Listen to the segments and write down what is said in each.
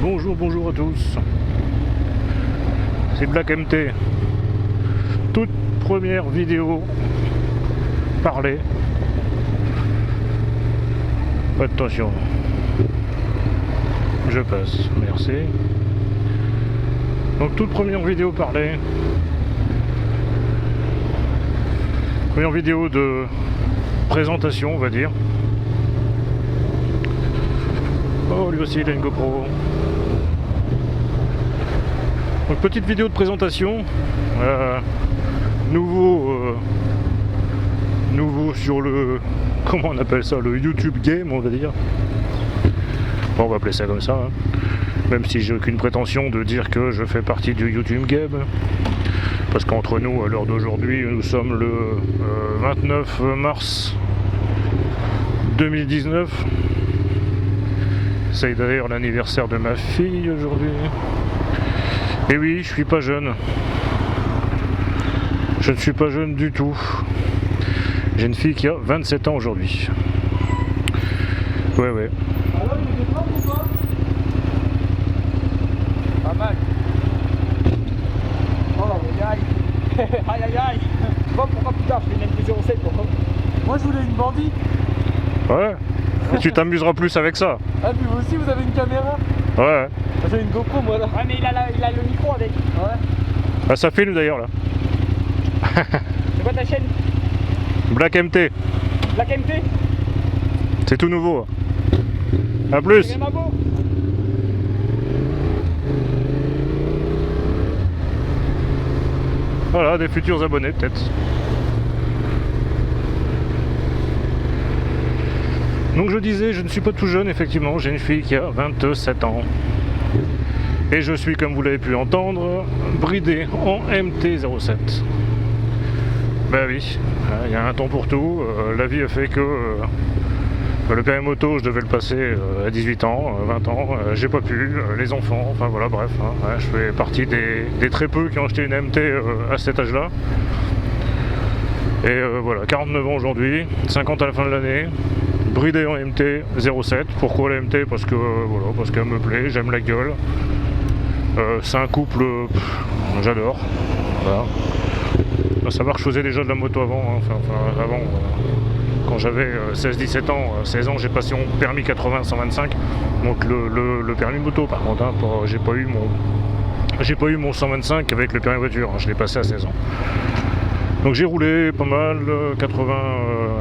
Bonjour à tous. C'est Black MT. Toute première vidéo parlée. Attention. Je passe, merci. Donc toute première vidéo parlée. Première vidéo de présentation, on va dire. Oh, lui aussi il a une GoPro. Donc petite vidéo de présentation. Nouveau sur le... Comment on appelle ça? Le YouTube Game, on va dire. Bon, on va appeler ça comme ça. Hein. Même si j'ai aucune prétention de dire que je fais partie du YouTube Game. Parce qu'entre nous, à l'heure d'aujourd'hui, nous sommes le 29 mars 2019. C'est d'ailleurs l'anniversaire de ma fille aujourd'hui. Et oui, je suis pas jeune. Je ne suis pas jeune du tout. J'ai une fille qui a 27 ans aujourd'hui. Ouais. Alors, il est propre ou pas? Pas mal. Oh aïe aïe. Tu vois pourquoi plus tard je fais une MP07 pourquoi? Moi je voulais une bandit. Ouais. Et tu t'amuseras plus avec ça. Ah puis vous aussi vous avez une caméra? Ouais. J'ai une GoPro moi là. Ouais mais il a le micro avec. Ouais. Ah, ça filme d'ailleurs là. C'est quoi ta chaîne? Black MT. Black MT? C'est tout nouveau. A plus. C'est vraiment beau. Voilà, des futurs abonnés peut-être. Donc je disais, je ne suis pas tout jeune, effectivement, j'ai une fille qui a 27 ans. Et je suis, comme vous l'avez pu entendre, bridé en MT-07. Ben oui, il y a un temps pour tout. La vie a fait que le permis moto, je devais le passer à 18 ans, 20 ans, j'ai pas pu, les enfants, enfin voilà, bref. Hein, ouais, je fais partie des très peu qui ont acheté une MT à cet âge-là. Et voilà, 49 ans aujourd'hui, 50 à la fin de l'année, bridé en MT-07. Pourquoi la MT? Parce que voilà, parce qu'elle me plaît, j'aime la gueule. C'est un couple, j'adore. Voilà. À savoir que je faisais déjà de la moto avant, hein, avant quand j'avais 16-17 ans, 16 ans, j'ai passé mon permis 80-125, donc le permis moto par contre, hein, j'ai pas eu mon 125 avec le permis voiture, hein, je l'ai passé à 16 ans. Donc j'ai roulé pas mal,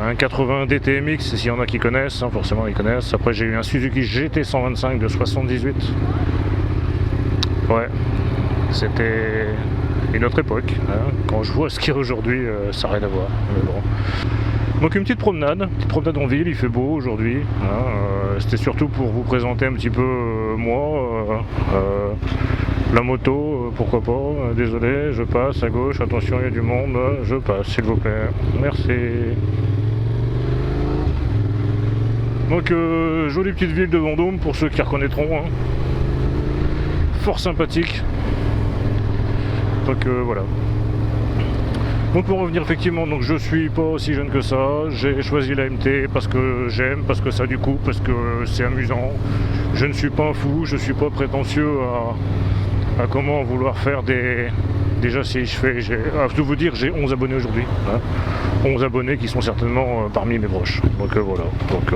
un 80 DTMX, s'il y en a qui connaissent, hein, forcément ils connaissent. Après j'ai eu un Suzuki GT 125 de 78. Ouais, c'était une autre époque, hein. Quand je vois ce qu'il y a aujourd'hui, ça n'a rien à voir. Mais bon. Donc une petite promenade en ville, il fait beau aujourd'hui. Hein. C'était surtout pour vous présenter un petit peu moi, la moto, pourquoi pas. Désolé, je passe à gauche, attention il y a du monde, je passe s'il vous plaît. Merci. Donc jolie petite ville de Vendôme pour ceux qui reconnaîtront. Hein. Fort sympathique. Donc voilà. Donc pour revenir effectivement, donc je suis pas aussi jeune que ça, j'ai choisi la MT parce que j'aime, parce que ça a du coup, parce que c'est amusant. Je ne suis pas un fou, je suis pas prétentieux à comment vouloir faire des... Déjà si je fais, à tout vous dire, j'ai 11 abonnés aujourd'hui. Hein. 11 abonnés qui sont certainement parmi mes proches. Donc voilà. Donc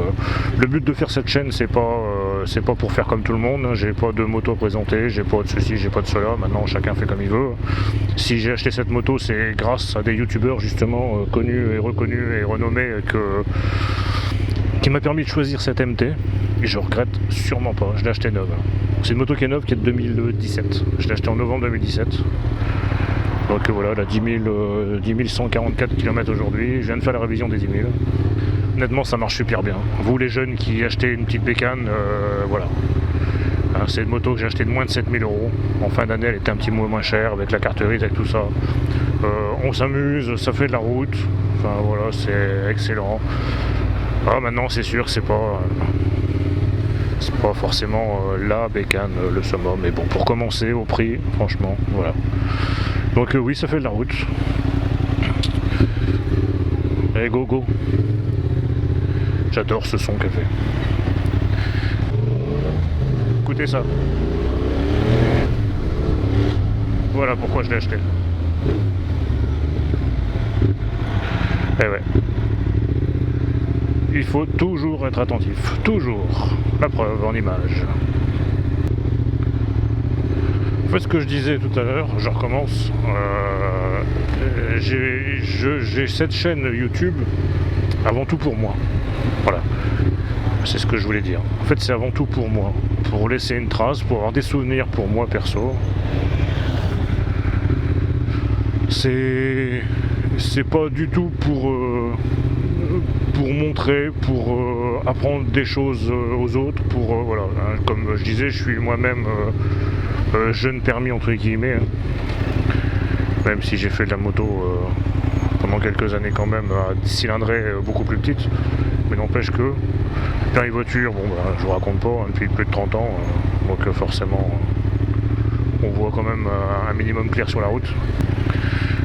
le but de faire cette chaîne, c'est pas pour faire comme tout le monde. Hein. J'ai pas de moto à présenter, j'ai pas de ceci, j'ai pas de cela. Maintenant chacun fait comme il veut. Si j'ai acheté cette moto, c'est grâce à des youtubeurs justement connus et reconnus et renommés qui m'a permis de choisir cette MT. Et je regrette sûrement pas. Je l'ai acheté neuve. C'est une moto qui est neuve, qui est de 2017. Je l'ai acheté en novembre 2017. Donc voilà, elle a 10 144 km aujourd'hui, je viens de faire la révision des 10 000. Honnêtement ça marche super bien. Vous les jeunes qui achetez une petite bécane, voilà. Hein, c'est une moto que j'ai achetée de moins de 7 000 €. En fin d'année elle était un petit peu moins chère avec la carte grise, avec tout ça. On s'amuse, ça fait de la route, enfin voilà, c'est excellent. Ah, maintenant c'est sûr que c'est pas forcément la bécane, le summum, mais bon, pour commencer au prix, franchement, voilà. Donc oui, ça fait de la route. Allez, go. J'adore ce son qu'elle fait. Écoutez ça. Voilà pourquoi je l'ai acheté. Eh ouais. Il faut toujours être attentif. Toujours. La preuve en image. En fait, ce que je disais tout à l'heure, je recommence. J'ai cette chaîne YouTube avant tout pour moi. Voilà. C'est ce que je voulais dire. En fait, c'est avant tout pour moi. Pour laisser une trace, pour avoir des souvenirs pour moi perso. C'est pas du tout pour montrer, pour apprendre des choses aux autres, pour voilà. Hein, comme je disais, je suis moi-même jeune permis entre guillemets. Hein. Même si j'ai fait de la moto pendant quelques années quand même à cylindrée beaucoup plus petite. Mais n'empêche que permis voiture, bon bah je vous raconte pas, hein, depuis plus de 30 ans, donc forcément on voit quand même un minimum clair sur la route.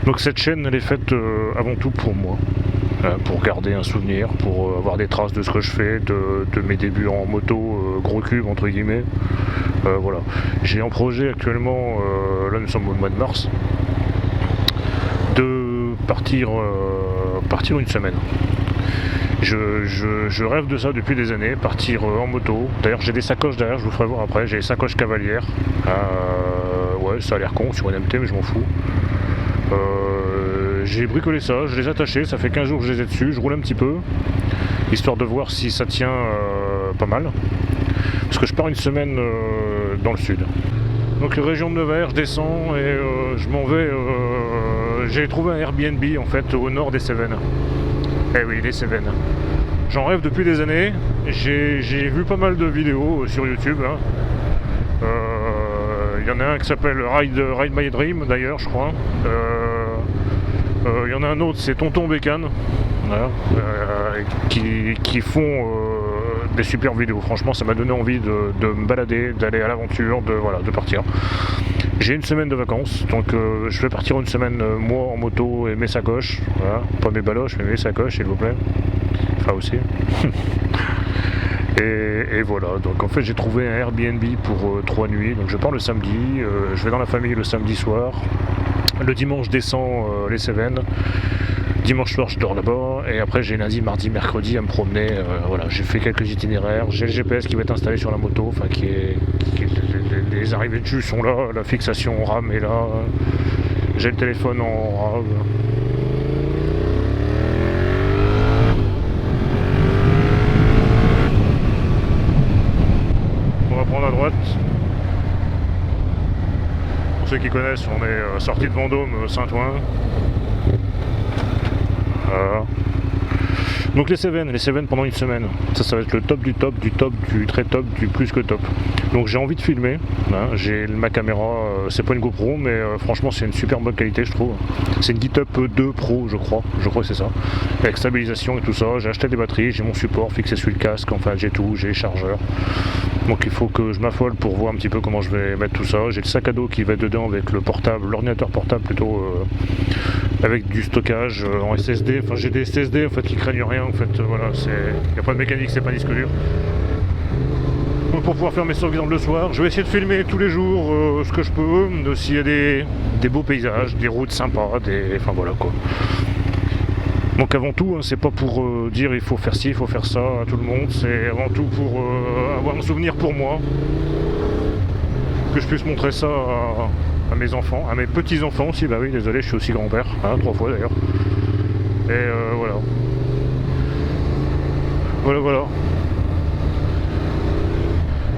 Donc cette chaîne elle est faite avant tout pour moi, pour garder un souvenir, pour avoir des traces de ce que je fais, de mes débuts en moto gros cube entre guillemets. Voilà. J'ai en projet actuellement, là nous sommes au mois de mars, de partir une semaine. Je rêve de ça depuis des années, partir en moto. D'ailleurs j'ai des sacoches derrière, je vous ferai voir après, j'ai des sacoches cavalières. Ouais, ça a l'air con sur une MT mais je m'en fous. J'ai bricolé ça, je les ai attachés, ça fait 15 jours que je les ai dessus, je roule un petit peu, histoire de voir si ça tient pas mal. Parce que je pars une semaine dans le sud. Donc région de Nevers, je descends et je m'en vais. J'ai trouvé un Airbnb en fait au nord des Cévennes. Eh oui, les Cévennes. J'en rêve depuis des années. J'ai vu pas mal de vidéos sur YouTube. Hein. Il y en a un qui s'appelle Ride My Dream d'ailleurs, je crois. Il y en a un autre, c'est Tonton Bécane, voilà, qui font des super vidéos. Franchement, ça m'a donné envie de me balader, d'aller à l'aventure, de partir. J'ai une semaine de vacances, donc je vais partir une semaine, moi en moto et mes sacoches. Voilà. Pas mes baloches, mais mes sacoches, s'il vous plaît. Enfin aussi. Et voilà, donc en fait j'ai trouvé un Airbnb pour 3 nuits. Donc je pars le samedi, je vais dans la famille le samedi soir. Le dimanche je descends les Cévennes. Dimanche soir je dors là-bas et après j'ai lundi, mardi, mercredi à me promener. Voilà, j'ai fait quelques itinéraires. J'ai le GPS qui va être installé sur la moto, enfin les arrivées de jus sont là, la fixation RAM est là. J'ai le téléphone en rave. On va prendre à droite. Pour ceux qui connaissent, on est sorti de Vendôme, Saint-Ouen. Voilà. Donc les Cévennes pendant une semaine, ça va être le top, du très top, du plus que top. Donc j'ai envie de filmer, hein. J'ai ma caméra, c'est pas une GoPro, mais franchement c'est une super bonne qualité je trouve. C'est une GitHub 2 Pro je crois que c'est ça, avec stabilisation et tout ça. J'ai acheté des batteries, j'ai mon support fixé sur le casque, enfin j'ai tout, j'ai les chargeurs. Donc il faut que je m'affole pour voir un petit peu comment je vais mettre tout ça. J'ai le sac à dos qui va être dedans avec le portable, l'ordinateur portable plutôt, avec du stockage en SSD. Enfin j'ai des SSD en fait qui craignent rien en fait. Voilà, il n'y a pas de mécanique, c'est pas un disque dur. Donc pour pouvoir faire mes sauvegardes le soir, je vais essayer de filmer tous les jours ce que je peux. S'il y a des beaux paysages, des routes sympas, enfin voilà quoi. Donc avant tout, c'est pas pour dire il faut faire ci, il faut faire ça à tout le monde, c'est avant tout pour avoir un souvenir pour moi, que je puisse montrer ça à mes enfants, à mes petits-enfants aussi, bah oui, désolé, je suis aussi grand-père, hein, 3 fois d'ailleurs. Et voilà. Voilà.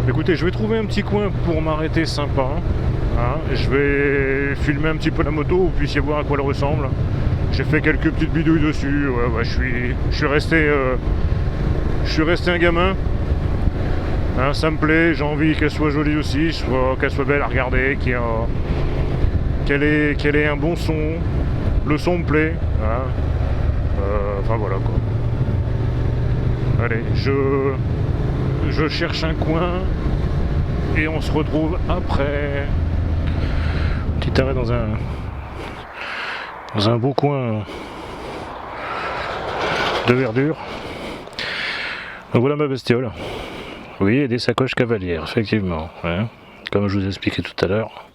Écoutez, je vais trouver un petit coin pour m'arrêter sympa, hein. Je vais filmer un petit peu la moto, vous puissiez voir à quoi elle ressemble. J'ai fait quelques petites bidouilles dessus, ouais, je suis resté un gamin, hein, ça me plaît, j'ai envie qu'elle soit jolie aussi, qu'elle soit belle à regarder, qu'elle ait un bon son, le son me plaît, hein. Enfin voilà quoi. Allez, je cherche un coin et on se retrouve après. Petit arrêt dans un beau coin de verdure. Donc voilà ma bestiole. Oui, et des sacoches cavalières, effectivement. Ouais. Comme je vous ai expliqué tout à l'heure.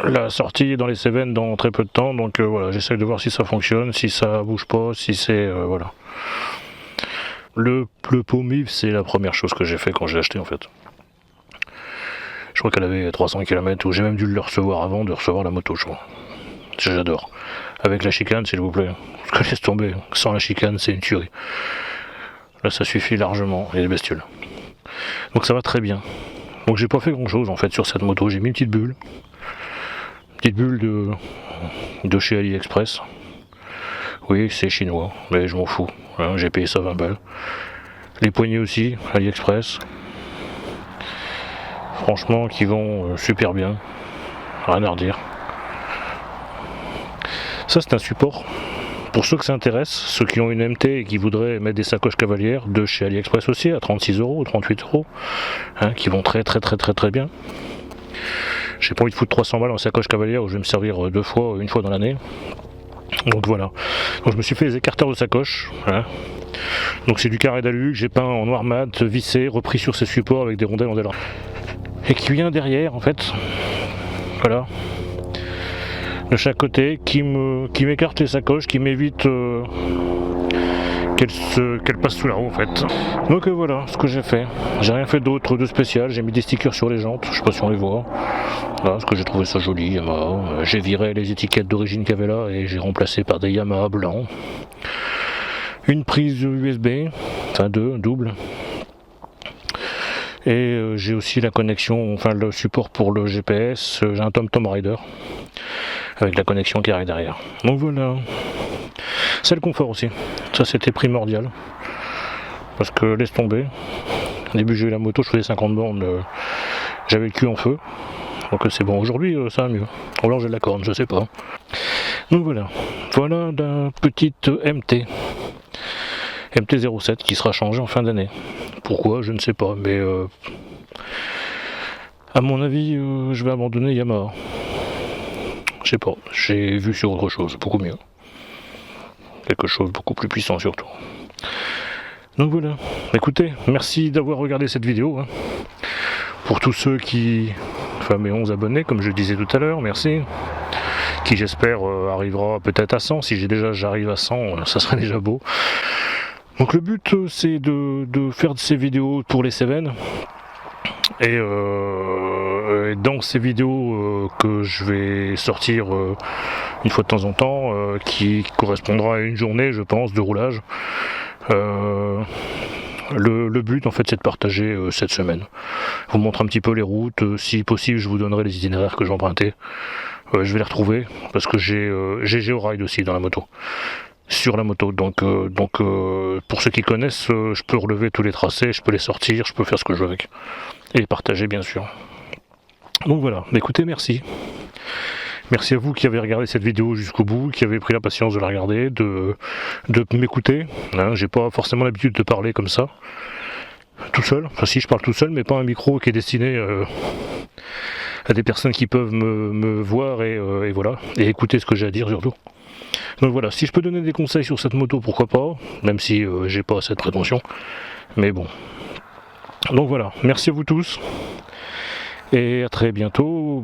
La sortie est dans les Cévennes dans très peu de temps, donc voilà, j'essaie de voir si ça fonctionne, si ça bouge pas, si c'est... voilà. Le pot MIV, c'est la première chose que j'ai fait quand j'ai acheté en fait. Je crois qu'elle avait 300 km, ou j'ai même dû le recevoir avant de recevoir la moto, je crois. J'adore. Avec la chicane, s'il vous plaît. Parce que laisse tomber, sans la chicane, c'est une tuerie. Là, ça suffit largement, et les bestioles. Donc ça va très bien. Donc j'ai pas fait grand chose en fait sur cette moto, j'ai mis une petite bulle. Petite bulle de chez AliExpress. Oui, c'est chinois, mais je m'en fous. Voilà, j'ai payé ça 20 balles. Les poignées aussi, AliExpress. Franchement, qui vont super bien. Rien à redire. Ça, c'est un support. Pour ceux que ça intéresse, ceux qui ont une MT et qui voudraient mettre des sacoches cavalières de chez AliExpress aussi, à 36 €, 38 €, hein, qui vont très bien. J'ai pas envie de foutre 300 balles en sacoche cavalière où je vais me servir une fois dans l'année. Donc voilà. Donc je me suis fait les écarteurs de sacoche. Hein. Donc c'est du carré d'alu que j'ai peint en noir mat, vissé, repris sur ces supports avec des rondelles en délire. Et qui vient derrière en fait. Voilà. De chaque côté, qui m'écarte les sacoches, qui m'évite qu'elle passe sous la roue en fait. Donc voilà ce que j'ai fait. J'ai rien fait d'autre de spécial, j'ai mis des stickers sur les jantes, je sais pas si on les voit. Voilà, parce que j'ai trouvé ça joli, Yamaha. J'ai viré les étiquettes d'origine qu'il y avait là et j'ai remplacé par des Yamaha blancs. Une prise USB, enfin deux, double. Et j'ai aussi la connexion, enfin le support pour le GPS, j'ai un TomTom Rider avec la connexion qui arrive derrière. Donc voilà. C'est le confort aussi, ça c'était primordial. Parce que laisse tomber. Au début j'ai eu la moto, je faisais 50 bornes, j'avais le cul en feu. Donc c'est bon, aujourd'hui ça va mieux. Ou alors j'ai de la corne, je sais pas. Donc voilà. Voilà la petite MT. MT-07 qui sera changée en fin d'année. Pourquoi, je ne sais pas, mais à mon avis, je vais abandonner Yamaha. Je sais pas, j'ai vu sur autre chose, beaucoup mieux. Quelque chose beaucoup plus puissant surtout. Donc voilà, écoutez, merci d'avoir regardé cette vidéo. Hein. Pour tous ceux qui... Enfin mes 11 abonnés, comme je disais tout à l'heure, merci. Qui j'espère arrivera peut-être à 100. Si j'arrive à 100, ça serait déjà beau. Donc le but c'est de faire de ces vidéos pour les Cévennes. Et dans ces vidéos que je vais sortir une fois de temps en temps, qui correspondra à une journée je pense de roulage, le but en fait c'est de partager cette semaine. Je vous montre un petit peu les routes, si possible je vous donnerai les itinéraires que j'ai empruntés. Je vais les retrouver parce que j'ai GeoRide aussi dans la moto. Sur la moto, donc pour ceux qui connaissent, je peux relever tous les tracés, je peux les sortir, je peux faire ce que je veux avec. Et les partager bien sûr. Donc voilà, écoutez, merci. Merci à vous qui avez regardé cette vidéo jusqu'au bout, qui avez pris la patience de la regarder, de m'écouter. Hein, j'ai pas forcément l'habitude de parler comme ça, tout seul. Enfin si, je parle tout seul, mais pas un micro qui est destiné à des personnes qui peuvent me voir et voilà, et écouter ce que j'ai à dire surtout. Donc voilà, si je peux donner des conseils sur cette moto, pourquoi pas, même si j'ai pas cette prétention, mais bon. Donc voilà, merci à vous tous, et à très bientôt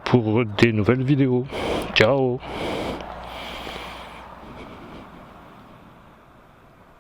pour des nouvelles vidéos. Ciao!